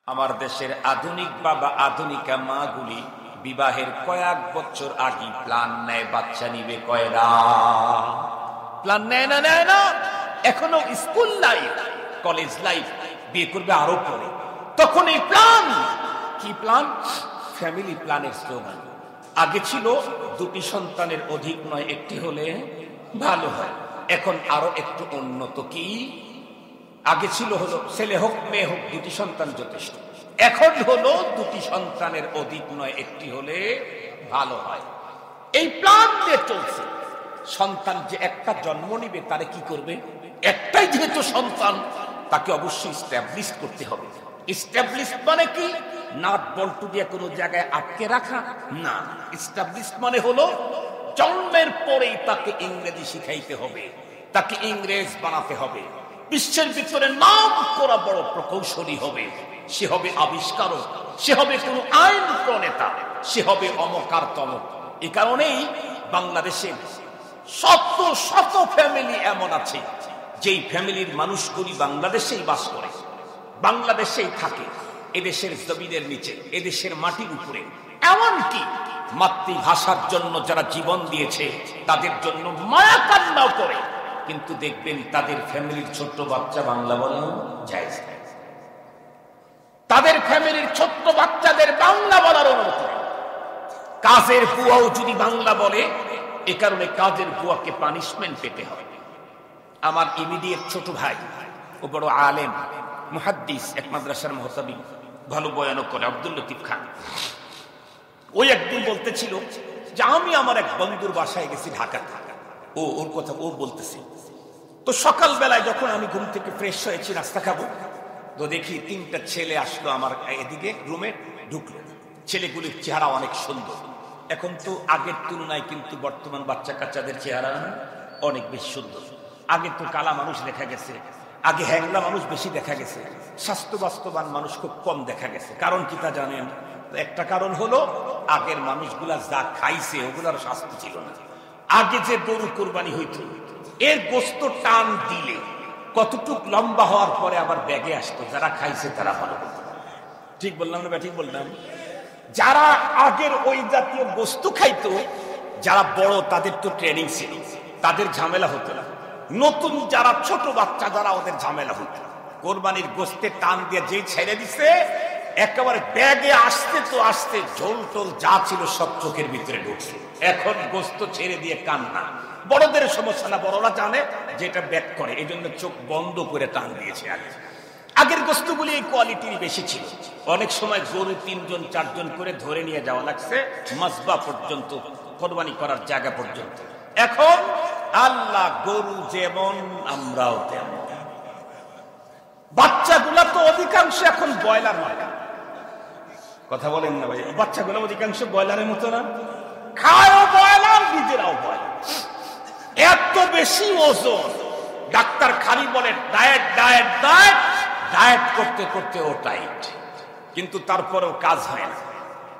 আমার দেশের আধুনিক বাবা আধুনিকা মাগুলি বিবাহের কয়েক বছর আগে প্ল্যান নেয়, বাচ্চা নিবে কয়রা প্ল্যান নেয় না এখনো স্কুল লাইফ কলেজ লাইফ, বিয়ে করবে আরো পরে। তখন এই প্ল্যান কি প্ল্যান? ফ্যামিলি প্ল্যানের স্লোগান। আগে ছিল দুটি সন্তানের অধিক নয় একটি হলে ভালো হয়, এখন আরো একটু উন্নত। কি আগে ছিল হলো ছেলে হোক মেয়ে হোক দুটি সন্তান যথেষ্ট, এখন হলো দুটি সন্তানের অধিক নয় একটি হলে ভালো হয়। এই প্ল্যান দিয়ে চলছে। সন্তান যে একটা জন্ম নিবে তারে কি করবে? একটাই যেহেতু সন্তান, তাকে অবশ্যই স্ট্যাবলিশ করতে হবে। স্ট্যাবলিশ মানে কি? নাট বল্টু দিয়ে কোনো জায়গায় আটকে রাখা না। স্ট্যাবলিশ মানে হলো জন্মের পরেই তাকে ইংরেজি শিখাইতে হবে, তাকে ইংরেজ বানাতে হবে, বিশ্বের ভিতরে নাম করা বড় প্রকৌশলী হবে, সে হবে আবিষ্কারক, সে হবে কোন আইন প্রণেতা, সে হবে অমকার তমক। এই কারণেই বাংলাদেশের শত শত ফ্যামিলি এমন আছে যেই ফ্যামিলির মানুষগুলি বাংলাদেশেই বাস করে, বাংলাদেশেই থাকে, এদেশের জমিনের নিচে, এদেশের মাটির উপরে। এমনকি মাতৃভাষার জন্য যারা জীবন দিয়েছে তাদের জন্য মায়া কান্নাও করে, কিন্তু দেখবেন তাদের ফ্যামিলির ছোট্ট বাচ্চা বাংলা বলাও যায়, তাদের ফ্যামিলির ছোট্ট বাচ্চাদের বাংলা বলার অনুমতি। কাজের বুয়াও যদি বাংলা বলে, এ কারণে কাজের বুয়াকে পানিশমেন্ট পেতে হয়। আমার ইমিডিয়েট ছোট ভাই, ও বড় আলেম মুহাদ্দিস, এক মাদ্রাসার মুহতাবি, ভালো বয়ানও করে, আব্দুল লতিফ খান। ওই একদিন বলতেছিল যে আমি আমার এক বন্ধুর বাসায় গেছি ঢাকাতে, ওর কথা ও বলতেছে। তো সকাল বেলায় যখন আমি ঘুম থেকে ফ্রেশ হয়েছি নাস্তা খাবো, তো দেখি তিনটা ছেলে আসলো আমার এদিকে রুমে ঢুকলো। ছেলেগুলির চেহারা অনেক সুন্দর। এখন তো আগের তুলনায় কিন্তু বর্তমান বাচ্চা কাচ্চাদের চেহারা অনেক বেশি সুন্দর। আগে তো কালা মানুষ দেখা গেছে, আগে হ্যাংলা মানুষ বেশি দেখা গেছে, স্বাস্থ্য বাস্তবান মানুষ খুব কম দেখা গেছে। কারণ কি তা জানেন? একটা কারণ হলো আগের মানুষগুলা যা খাইছে ওগুলার স্বাস্থ্য ছিল না। আগে যে গরু কোরবানি হইত, এর গোস্ত টান দিলে কতটুক লম্বা হওয়ার পরে আবার ব্যাগে আসতো, যারা খাইছে তারা ভালো বলতো। ঠিক বললাম না? ঠিক বললাম? যারা আগের ওই জাতীয় গোস্ত খাইতো, যারা বড়, তাদের তো ট্রেনিং ছিল, তাদের ঝামেলা হতো না। নতুন যারা ছোট বাচ্চা, যারা ওদের ঝামেলা হতো। কোরবানির গোস্তে টান দিয়ে যেই ছেড়ে দিছে, একেবারে ব্যাগে আসতে তো আসতে ঝোল টোল যা ছিল সব চোখের ভিতরে ঢুকছে। এখন গোস্ত ছেড়ে দিয়ে কান্না। বড়দের সমস্যা না, বড়রা জানে যে এটা ব্যাক করে, এই জন্য চোখ বন্ধ করে টান দিয়েছে। আগের গোস্তগুলি এই কোয়ালিটির বেশি ছিল। অনেক সময় গরু 3 জন 4 জন করে ধরে নিয়ে যাওয়া লাগছে মাসবা পর্যন্ত, কোরবানি করার জায়গা পর্যন্ত। এখন আল্লাহ, গরু যেমন আমরাও তেমন। বাচ্চাগুলা তো অধিকাংশ এখন ব্রয়লার মার্কা। কথা বলেন না ভাই? বাচ্চাগুলো অধিকাংশ ব্রয়লারের মতো না, খায়ও ব্রয়লার, নিজেরাও ব্রয়লার। এত বেশি ওজন, ডাক্তার খালি বলে ডায়েট ডায়েট ডায়েট, ডায়েট করতে করতে ও টাইট, কিন্তু তারপরেও কাজ হয় না।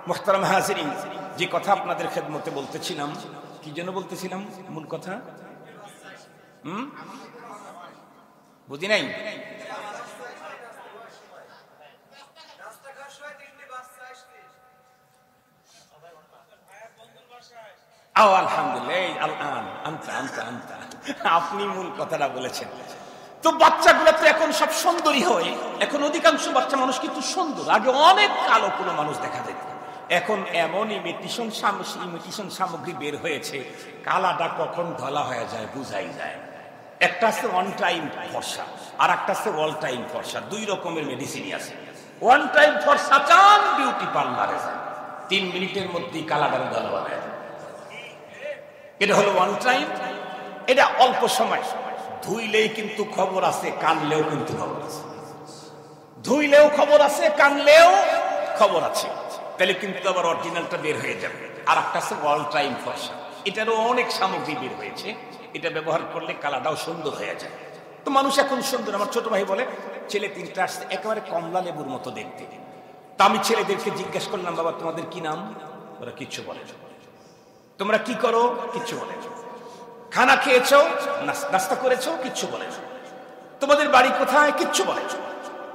মুহতারাম হাজিরিন, যে কথা আপনাদের খেদমতে বলতেছিলাম, কি জন্য বলতেছিলাম মূল কথা? বুঝি নাই? আলহামদুলিল্লাহ, আপনি মূল কথাটা বলেছেন। তো বাচ্চাগুলো তো এখন সব সুন্দরী হয়, এখন অধিকাংশ বাচ্চা মানুষ কিন্তু সুন্দর। আগে অনেক কালো কোনো মানুষ দেখা যেত, এখন এমন ইমিটেশন সামগ্রী বের হয়েছে, কালাটা কখন ধলা হয়ে যায় বুঝাই যায়। একটা আছে ওয়ান টাইম ফর্সা, আর একটা আছে অল টাইম ফর্সা। 2 রকমের মেডিসিনই আছে। ওয়ান টাইম ফর্সা চান, বিউটি পার্লারে যান, 3 মিনিটের মধ্যেই কালাটার ধলা হয়ে যায়। এটা হলো ওয়ান টাইম, এটা অল্প সময়। ধুইলেই কিন্তু খবর আছে, কানলেও কিন্তু খবর আছে। ধুইলেও খবর আছে, কানলেও খবর আছে, তাহলে কিন্তু আবার অরিজিনালটা বের হয়ে যাবে। আর একটা আছে অল টাইম ফর্সা, এটারও অনেক সামগ্রী বের হয়েছে, এটা ব্যবহার করলে কালাটাও সুন্দর হয়ে যায়। তো মানুষ এখন সুন্দর। আমার ছোট ভাই বলে ছেলে 3টা আসছে একেবারে কমলা লেবুর মতো দেখতে। তা আমি ছেলেদেরকে জিজ্ঞেস করলাম, বাবা তোমাদের কি নাম? ওরা কিচ্ছু বলে। তোমরা কি করো? কিচ্ছু বলে। খানা খেয়েছো, নাস্তা করেছো? কিচ্ছু বলে। তোমাদের বাড়ি কোথায়? কিচ্ছু বলে।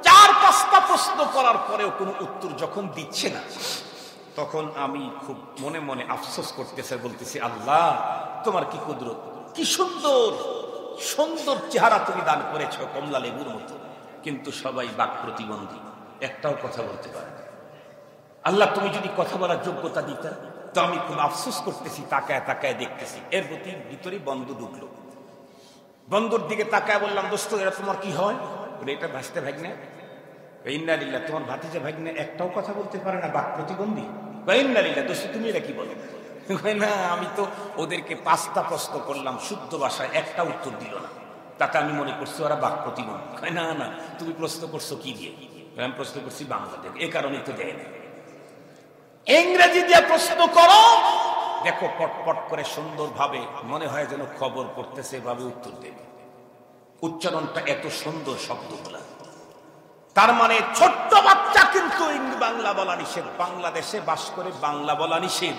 4 5টা প্রশ্ন করার পরেও কোনো উত্তর যখন দিচ্ছে না, তখন আমি খুব মনে মনে আফসোস করতেছে, বলতেছি আল্লাহ তোমার কি কুদরত, কি সুন্দর সুন্দর চেহারা তুমি দান করেছো কমলা লেবুর মতো, কিন্তু সবাই বাক প্রতিবন্ধী, একটাও কথা বলতে পারে না। আল্লাহ তুমি যদি কথা বলার যোগ্যতা দিতা, তো আমি খুব আফসোস করতেছি, তাকায় তাকায় দেখতেছি। এর ভিতরে বন্ধু ঢুকলো, বন্ধুর দিকে তাকায় বললাম, দোস্ত এরা তোমার কি হয়? এটা ভাসতে ভাগনা, ইন্নালিল্লাহ, তোমার ভাতিজা ভাগনা একটাও কথা বলতে পারে না, বাক প্রতিবন্ধী। ইন্নালিল্লাহ, দোস্ত তুমি এটা কি বলো? না, আমি তো ওদেরকে 5টা প্রশ্ন করলাম শুদ্ধ ভাষায়, একটা উত্তর দিল না, তাতে আমি মনে করছি ওরা বাক প্রতিবন্ধী। না না, তুমি প্রশ্ন করছো কি দিয়ে? আমি প্রশ্ন করছি বাংলা থেকে, এ কারণে তো দেয় না। ইংরেজি দিয়ে প্রশ্ন করো, দেখো পটপট করে সুন্দরভাবে মনে হয় যেন খবর পড়তেছে, এভাবে উত্তর দেবে। উচ্চারণটা এত সুন্দর শব্দগুলা, তার মানে ছোট্ট বাচ্চা কিন্তু বাংলা বলা নিষেধ, বাংলাদেশে বাস করে বাংলা বলা নিষেধ,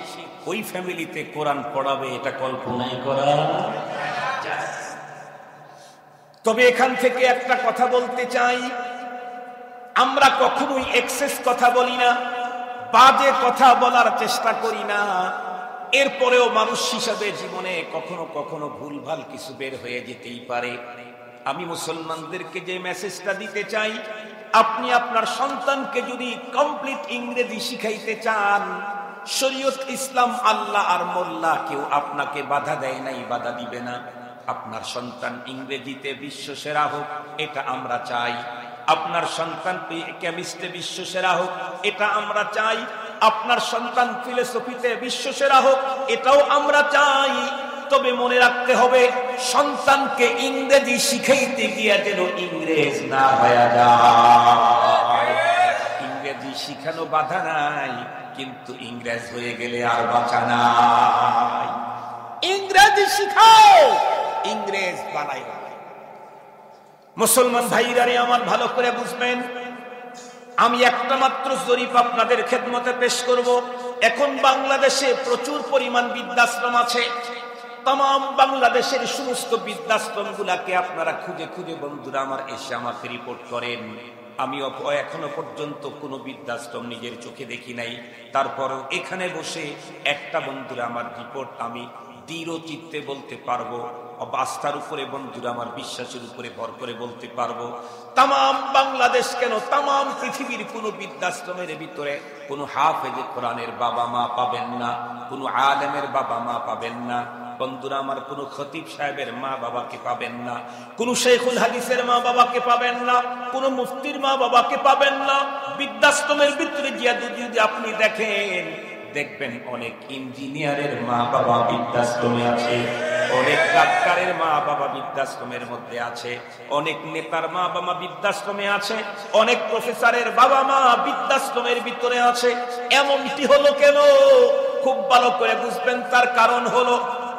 ওই ফ্যামিলিতে কোরআন পড়াবে এটা কল্পনাই করা যায়। তবে এখান থেকে একটা কথা বলতে চাই, আমরা কখনোই এক্সেস কথা বলি না, বাজে কথা বলার চেষ্টা করি না, এরপরেও মানুষ হিসাবে জীবনে কখনো কখনো ভুলভাল কিছু বের হয়ে যেতেই পারে। আমি মুসলমানদেরকে যে মেসেজটা দিতে চাই, আপনি আপনার সন্তানকে যদি কমপ্লিট ইংরেজি শিখাইতে চান, শরীয়ত ইসলাম আল্লাহ আর মোল্লা কেউ আপনাকে বাধা দেয় নাই, বাধা দিবে না। আপনার সন্তান ইংরেজিতে বিশ্বসেরা হোক, এটা আমরা চাই। আপনার সন্তান কেমিস্ট্রি বিশ্বসেরা হোক, এটা আমরা চাই। আপনার সন্তান ফিলোসফিতে বিশ্বসেরা হোক, এটাও আমরা চাই। তবে মনে রাখতে হবে, সন্তানকে ইংরেজি শিখাইতে গিয়ে যেন ইংরেজ না হয়ে যায়। ইংরেজি শিখানো বাধা নাই, কিন্তু ইংরেজ হয়ে গেলে আর বাঁচা নাই। ইংরেজি শিখাও, ইংরেজ বানাই। মুসলমান ভাইরারে আমার ভালো করে বুঝবেন, আমি একটা মাত্র জরিপ আপনাদের খেদমতে পেশ করব। এখন বাংলাদেশে প্রচুর পরিমাণ বৃদ্ধাশ্রম আছে। তাম বাংলাদেশের সমস্ত বৃদ্ধাশ্রম গুলাকে আপনারা খুঁজে খুঁজে বন্ধুরা আমার এসে আমাকে রিপোর্ট করেন। আমি এখনো পর্যন্ত কোনো বৃদ্ধাশ্রম নিজের চোখে দেখি নাই। তারপরও এখানে বসে একটা বন্ধুরা আমার রিপোর্ট আমি দৃঢ় চিত্তে বলতে পারবো, আস্থার উপরে বন্ধুরা আমার বিশ্বাসের উপরে ভর করে বলতে পারবো, তাম বাংলাদেশ কেন তাম পৃথিবীর কোন বৃদ্ধাশ্রমের ভিতরে কোন হাফেজে কোরআনের বাবা মা পাবেন না, কোন আলেমের বাবা মা পাবেন না বন্ধুরা আমার, কোন খতিব সাহেবের মা বাবাকে পাবেন না, কোন শেখুল হাদিসের মা বাবাকে পাবেন না, কোন মুফতির মা বাবাকে পাবেন না। বৃদ্ধাশ্রমের ভিতরে যদি আপনি দেখবেন অনেক ইঞ্জিনিয়ারের মা বাবা বৃদ্ধাশ্রমে আছে, অনেক ডাক্তারের মা বাবা বৃদ্ধাশ্রমের মধ্যে আছে, অনেক নেতার মা বাবা বৃদ্ধাশ্রমে আছে, অনেক প্রফেসরের বাবা মা বৃদ্ধাশ্রমের ভিতরে আছে। এমনটি হলো কেন? খুব ভালো করে বুঝবেন, তার কারণ হলো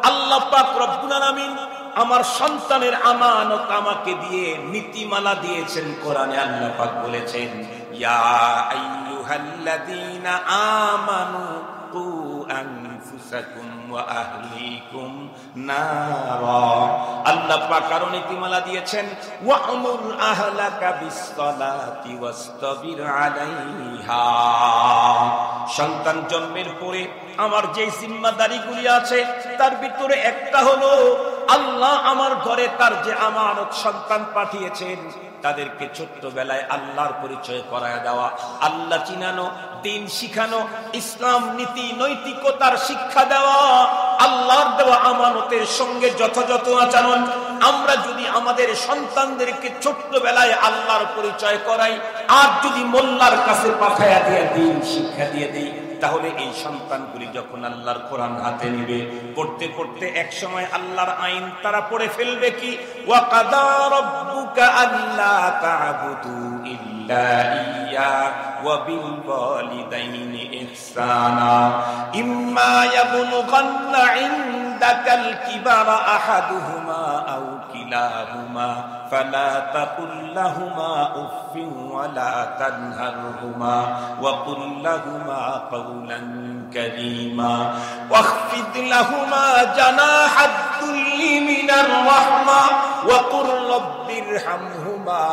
আল্লাহ পাক রব্বুল আলামিন আমার সন্তানের আমানত আমাকে দিয়ে নীতিমালা দিয়েছেন। কোরআনে আল্লাহ পাক বলেছেন, ইয়া আইয়ুহাল্লাযীনা আমানু কু আনফুসাকুম ওয়া আহলিকুম নারা। আল্লাহ পাক আরো নীতিমালা দিয়েছেন, ওয়া'মুর আহলাকা বিস-সালাতি ওয়াসতাবির আলাইহা। সন্তান জন্মের পরে আমার যে জিম্মাদারিগুলি আছে তার ভিতরে একটা হলো, আল্লাহ আমার ঘরে তার যে আমানত সন্তান পাঠিয়েছেন তাদেরকে ছোট্টবেলায় আল্লাহর পরিচয় করায় দেওয়া, আল্লাহ চিনানো, দিন শিখানো, ইসলাম নীতি নৈতিকতার শিক্ষা দেওয়া, আল্লাহর দেওয়া আমানতের সঙ্গে যথাযথ আচরণ। আমরা যদি আমাদের সন্তানদেরকে ছোট্টবেলায় আল্লাহর পরিচয় করাই আর যদি মোল্লার কাছে পাঠায়া দিয়ে দিন শিক্ষা দিয়ে দিই, তাহলে এই সন্তানগুলি যখন আল্লাহর কোরআন হাতে নিবে, পড়তে পড়তে এক সময় আল্লাহর আইন তারা পড়ে ফেলবে কি, ওয়া কাদা রাব্বুকা আল্লা তা'বুদু ইল্লা ইয়্যা ওয়া বিল ওয়ালিদাইনি ইহসানা ইম্মা ইয়াবলুগান্না ইনদাকাল কিবারা আহাদুহুমা আও কিলাহুমা ফালা তাকুল লাহুমা উফফিন ওয়ালা তানহারহুমা ওয়া কুল লাহুমা قولا كريما واخفض لهما جناح الذل من الرحمة وقل رب ارحمهما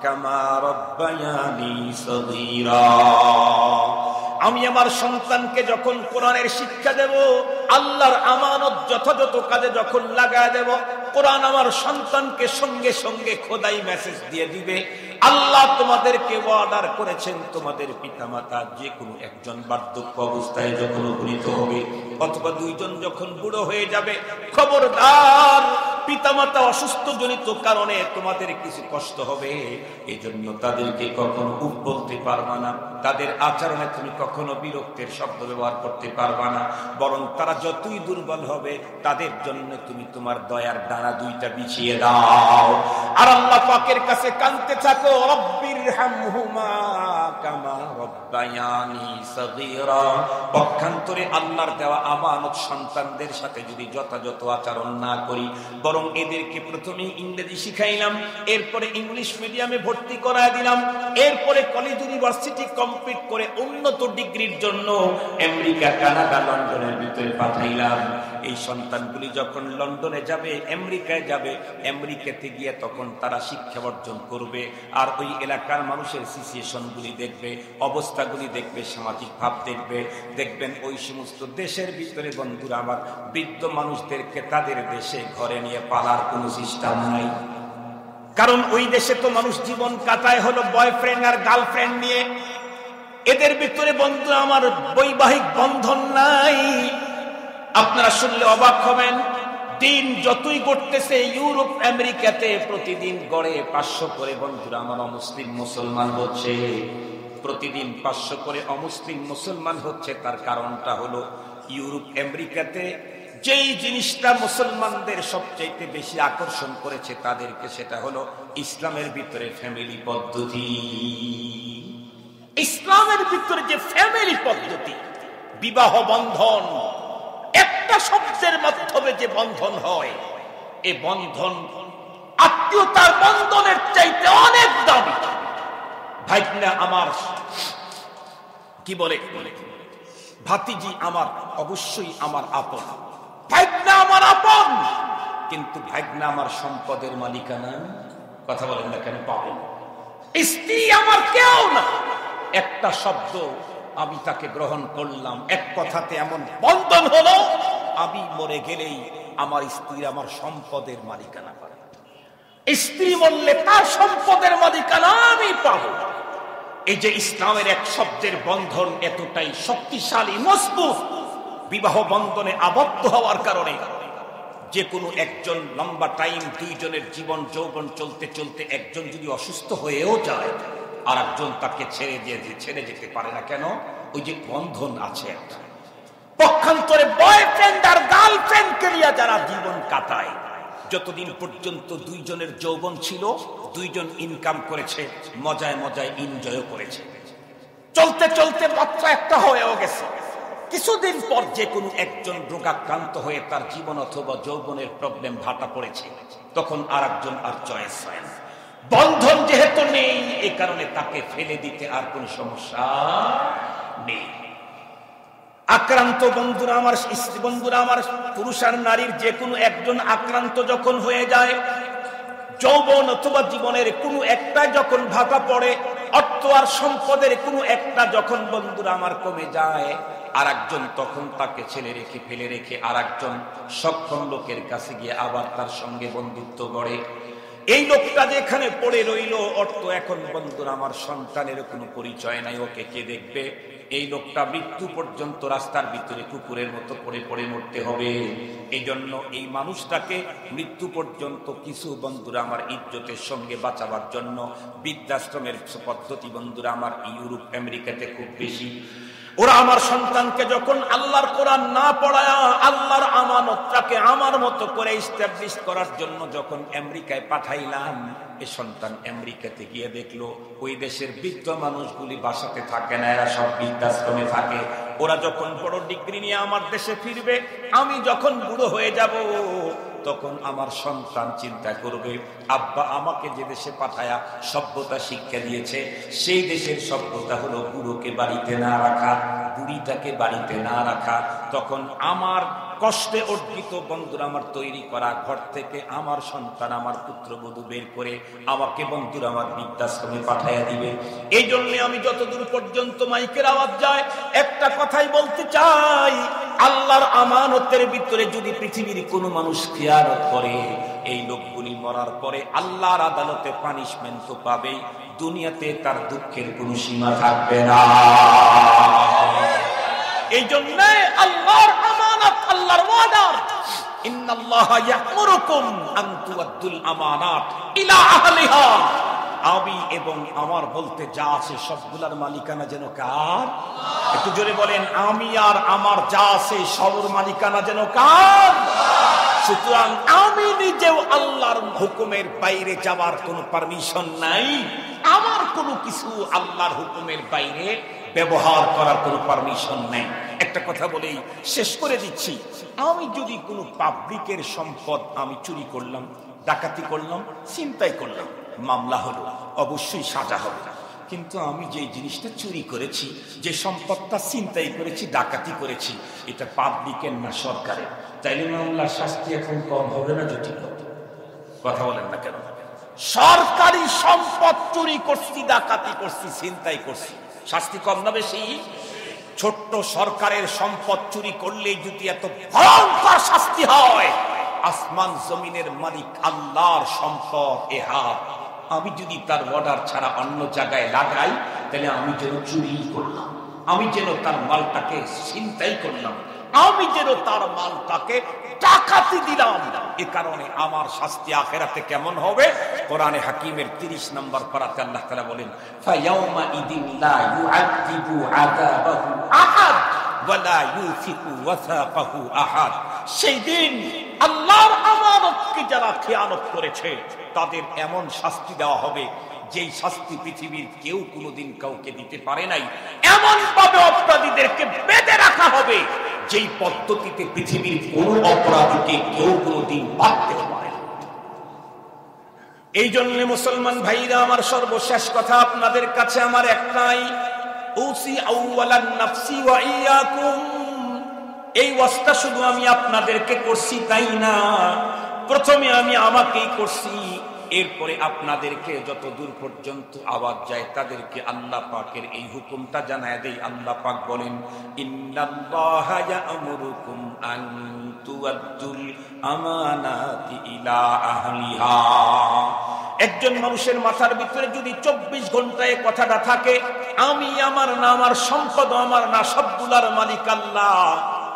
কামা রাব্বায়ানি সগীরা। আমি আমার সন্তানকে যখন কোরআনের শিক্ষা দেব, আল্লাহর আমানত যথাযথ কাজে যখন লাগায় দেব, কোরআন আমার সন্তানকে সঙ্গে সঙ্গে খোদাই মেসেজ দিয়ে দিবে, আল্লাহ তোমাদেরকে ওয়াদা করেছেন তোমাদের পিতামাতা যে কোনো একজন বার্ধক্য অবস্থায় যখন উপনীত হবে অথবা দুইজন যখন বুড়ো হয়ে যাবে, খবরদার পিতামাতা অসুস্থ জনিত কারণে তোমাদের কিছু কষ্ট হবে, এই জন্য তাদেরকে কখনো উপ বলতে পারবা না, তাদের আচরণে তুমি কখনো বিরক্তের শব্দ ব্যবহার করতে পারবা না, বরং তারা যতই দুর্বল হবে তাদের জন্য তুমি তোমার দয়ার ডানা দুইটা বিছিয়ে দাও। আর আল্লাহ পাকের কাছে কাঁদতে থাকো, রব্বিরহামহুমা কামা রাব্বায়ানি সগীরা। পক্ষান্তরে আল্লাহর দেওয়া আমানত সন্তানদের সাথে যদি যথাযথ আচরণ না করি, বরং এদেরকে প্রথমে ইংরেজি শিখাইলাম, এরপরে ইংলিশ মিডিয়ামে ভর্তি করায় দিলাম, এরপরে কলেজ ইউনিভার্সিটি কমপ্লিট করে উন্নত ডিগ্রির জন্য আমেরিকা, কানাডা, লন্ডনের ভিতরে পাঠাইলাম। এই সন্তানগুলি যখন লন্ডনে যাবে, আমেরিকায় যাবে, আমেরিকাতে গিয়ে তখন তারা শিক্ষা অর্জন করবে, আর ওই এলাকার মানুষের সিচুয়েশনগুলি দেখবে, অবস্থাগুলি দেখবে, সামাজিক ভাব দেখবে, দেখবেন ওই সমস্ত দেশের ভিতরে বন্ধুরা আমার বৃদ্ধ মানুষদেরকে তাদের দেশে ঘরে নিয়ে পালার কোনো সিস্টেম নাই। কারণ ওই দেশে তো মানুষ জীবন কাটায় হলো বয়ফ্রেন্ড আর গার্লফ্রেন্ড নিয়ে, এদের ভিতরে বন্ধুরা আমার বৈবাহিক বন্ধন নাই। আপনারা শুনলে অবাক হবেন, দিন যতই ঘটতেছে ইউরোপ আমেরিকাতে প্রতিদিন গড়ে 500 করে বন্ধুরা আমার অমুসলিম মুসলমান হচ্ছে, প্রতিদিন 500 করে অমুসলিম মুসলমান হচ্ছে। তার কারণটা হলো ইউরোপ আমেরিকাতে যেই জিনিসটা মুসলমানদের সবচাইতে বেশি আকর্ষণ করেছে তাদেরকে, সেটা হলো ইসলামের ভিতরে ফ্যামিলি পদ্ধতি। ইসলামের ভিতরে যে ফ্যামিলি পদ্ধতি, বিবাহ বন্ধন, একটা শব্দের মাধ্যমে যে বন্ধন হয়, এই বন্ধন আত্মীয়তার বন্ধনের চাইতে অনেক দামি। ভাইনা আমার কি বলে, ভাতিজি আমার অবশ্যই আমার আপন, ভাইনা আমার আপন, কিন্তু ভাইনা আমার সম্পদের মালিকানা। কথা বলেন না কেন? পাবেন। স্ত্রী আমার কেউ না, একটা শব্দ আমি তাকে গ্রহণ করলাম, এক কথাতে এমন বন্ধন হলো, আমি মরে গেলেই আমার স্ত্রী আমার সম্পদের মালিকানা পাবে, স্ত্রী মরলে তার সম্পদের মালিকানা আমি পাবো। এই যে ইসলামের এক শব্দের বন্ধন এতটাই শক্তিশালী, মজবুত, বিবাহ বন্ধনে আবদ্ধ হওয়ার কারণে যে কোনো একজন লম্বা টাইম, দুইজনের জীবন যৌবন চলতে চলতে একজন যদি অসুস্থ হয়েও যায়, আর একজন তাকে ছেড়ে যেতে পারে না। কেন? ওই যে বন্ধন আছে একটা। পক্ষান্তরে বয়ফ্রেন্ড আর গার্লফ্রেন্ডকে নিয়ে যারা জীবন কাটায়, যতদিন পর্যন্ত দুইজনের যৌবন ছিল, দুইজন ইনকাম করেছে, মজায় মজায় এনজয় করেছে, চলতে চলতে বাচ্চা একটা হয়েও গেছে, কিছুদিন পর যে কোনো একজন রোগাক্রান্ত হয়ে তার জীবন অথবা যৌবনের প্রবলেম ভাটা পড়েছে, তখন আর একজন আর চয়েস হয় না। বন্ধন যেহেতু নেই, এই কারণে তাকে ফেলে দিতে আর কোনো সমস্যা নেই। আক্রান্ত বন্ধুরা আমার, স্ত্রী বন্ধুরা আমার, পুরুষ আর নারীর যে কোনো একজন আক্রান্ত যখন হয়ে যায়, যৌবন অথবা জীবনের কোনো একটা যখন ভাটা পড়ে, অর্থ আর সম্পদের কোনো একটা যখন বন্ধুরা আমার কমে যায়, আর একজন তখন তাকে ছেলে রেখে ফেলে রেখে আর একজন সক্ষম লোকের কাছে গিয়ে আবার তার সঙ্গে বন্ধুত্ব গড়ে। এই লোকটা যেখানে পড়ে রইল, অর্থ এখন বন্ধুরা আমার সন্তানের কোনো পরিচয় নাই, ওকে কে দেখবে? এই লোকটা মৃত্যু পর্যন্ত রাস্তার ভিতরে কুকুরের মতো পড়ে পড়ে মরতে হবে। এই জন্য এই মানুষটাকে মৃত্যু পর্যন্ত কিছু বন্ধুরা আমার ইজ্জতের সঙ্গে বাঁচাবার জন্য বৃদ্ধাশ্রমের পদ্ধতি বন্ধুরা আমার ইউরোপ আমেরিকাতে খুব বেশি। ওরা আমার সন্তানকে যখন আল্লাহর কোরআন না পড়ায়, আল্লাহর আমানতটাকে আমার মতো করে এস্টাবলিশ করার জন্য যখন আমেরিকায় পাঠাইলাম, এই সন্তান আমেরিকাতে গিয়ে দেখলো ওই দেশের বৃদ্ধ মানুষগুলি বাসাতে থাকে না, এরা সব বৃদ্ধাশ্রমে থাকে। ওরা যখন বড় ডিগ্রি নিয়ে আমার দেশে ফিরবে, আমি যখন বুড়ো হয়ে যাব, তখন আমার সন্তান চিন্তা করবে, আব্বা আমাকে যে দেশে পাঠায়া সভ্যতা শিক্ষা দিয়েছে, সেই দেশের সভ্যতা হলো বুড়োকে বাড়িতে না রাখা, বুড়িটাকে বাড়িতে না রাখা। তখন আমার কষ্টে অর্জিত বন্ধুরা আমার তৈরি করা ঘর থেকে আমার সন্তান আমার পুত্রবধূ বের করে আমাকে বন্ধুরা আমার বৃদ্ধাশ্রমে পাঠাইয়া দিবে। এই জন্য আমি যতদূর পর্যন্ত মাইকের আওয়াজ যায় একটা কথাই বলতে চাই, আল্লাহর আমানতের ভিতরে যদি পৃথিবীর কোনো মানুষ খেয়ানত করে, এই লোকগুলি মরার পরে আল্লাহর আদালতে পানিশমেন্ট তো পাবেই, দুনিয়াতে তার দুঃখের কোনো সীমা থাকবে না। এই জন্য আল্লাহর আমানত, আল্লাহর ওয়াদা, ইন্নাল্লাহা ইয়া'মুরুকুম আন তু'আদ্দুল আমানাত ইলা আহলিহা। আমি এবং আমার বলতে যা আছে সবগুলার মালিকানা যেন কার? একটু জোরে বলেন, আমি আর আমার যা আছে সবর মালিকানা যেন কার? সুতরাং আমি নিজেও আল্লাহর হুকুমের বাইরে যাবার কোনো পারমিশন নাই, আমার কোনো কিছু আল্লাহর হুকুমের বাইরে ব্যবহার করার কোনো পারমিশন নেই। একটা কথা বলেই শেষ করে দিচ্ছি, আমি যদি কোনো পাবলিকের সম্পদ আমি চুরি করলাম, ডাকাতি করলাম, ছিনতাই করলাম, মামলা হলো, অবশ্যই সাজা হবে। কিন্তু আমি যে জিনিসটা চুরি করেছি, যে সম্পদটা ছিনতাই করেছি, ডাকাতি করেছি, এটা পাবলিকের না সরকারের, তাইলে মামলার শাস্তি এখন কম হবে না জটিল হবে? কথা বলেন না কেন? সরকারি সম্পদ চুরি করছি, ডাকাতি করছি, ছিনতাই করছি, শাস্তি কম না বেশি? ছোট্ট সরকারের সম্পদ চুরি করলে যদি এত ভয়ঙ্কর শাস্তি হয়, আসমান জমিনের মালিক আল্লাহর সম্পদ এ হাত, আমি যদি তার অর্ডার ছাড়া অন্য জায়গায় লাগাই, তাহলে আমি যেন চুরি করলাম, আমি যেন তার মালটাকে ছিনতাই করলাম, আমি যেন তার মালটাকে ডাকাতি দিলাম। এ কারণে আমার শাস্তি আখিরাতে কেমন হবে? কোরআনে হাকিমের 30 নম্বর পারাতে আল্লাহ তাআলা বলেন, ফায়াউমা ইদিন লা ইউআযিবু আযাবাহু আহাদ ওয়া লা ইউসিকু ওয়াসাকাহু আহাদ। সেই দিন আল্লাহর আমানতকে যারা খেয়ানত করেছে তাদের এমন শাস্তি দেওয়া হবে যেই শাস্তি পৃথিবীর কেউ কোনোদিন কাউকে দিতে পারে নাই। এমন ভাবে অপরাধীদেরকে বেঁধে রাখা হবে যেই পদ্ধতিতে পৃথিবীর কোন অপরাধীকে কেউ কোনোদিন বাঁধতে পারে না। এই জন্য মুসলমান ভাইরা আমার, সর্বশেষ কথা আপনাদের কাছে আমার একটাই, উসি আউওয়ালান নাফসি ওয়া ইয়াকুম। এই ওয়াজটা শুধু আমি আপনাদেরকে করছি তাই না, প্রথমে আমি আমাকেই করছি, এরপরে আপনাদেরকে যত দূর পর্যন্ত আওয়াজ যায় তাদেরকে আল্লাহ পাকের এই হুকুমটা জানায় দেই। আল্লাহ পাক বলেন, ইন্নাল্লাহা ইয়া'মুরুকুম আন তু'আদ্দুল আমানাতি ইলা আহলিহা। একজন মানুষের মাথার ভিতরে যদি 24 ঘন্টায় কথাটা থাকে, আমি আমার না, আমার সম্পদ আমার না, সবগুলার মালিক আল্লাহ,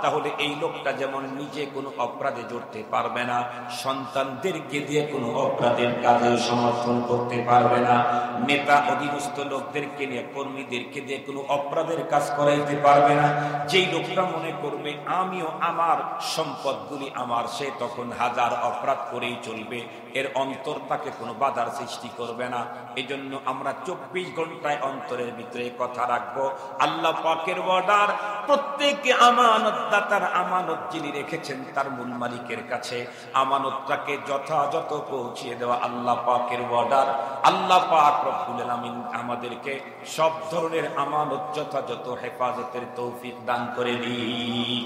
তাহলে এই লোকটা যেমন নিজে কোনো অপরাধে জড়তে পারবে না, সন্তানদেরকে দিয়ে কোনো অপরাধের কাজে সমর্থন করতে পারবে না, নেতা অধীনস্থ লোকদেরকে নিয়ে, কর্মীদেরকে দিয়ে কোনো অপরাধের কাজ করাইতে পারবে না। যেই লোকটা মনে করবে আমিও আমার সম্পদগুলি আমার, সে তখন হাজার অপরাধ করেই চলবে, এর অন্তর তাকে কোনো বাধার সৃষ্টি করবে না। এই জন্য আমরা 24 ঘন্টায় অন্তরের ভিতরে কথা রাখবো, আল্লাহ পাকের অর্ডার, প্রত্যেকে আমানতদাতার আমানত যিনি রেখেছেন তার মূল মালিকের কাছে আমানতটাকে যথাযথ পৌঁছিয়ে দেওয়া আল্লাহ পাকের অর্ডার। আল্লাহ পাক রব্বুল আলামিন আমাদেরকে সব ধরনের আমানত যথাযথ হেফাজতের তৌফিক দান করে দিন।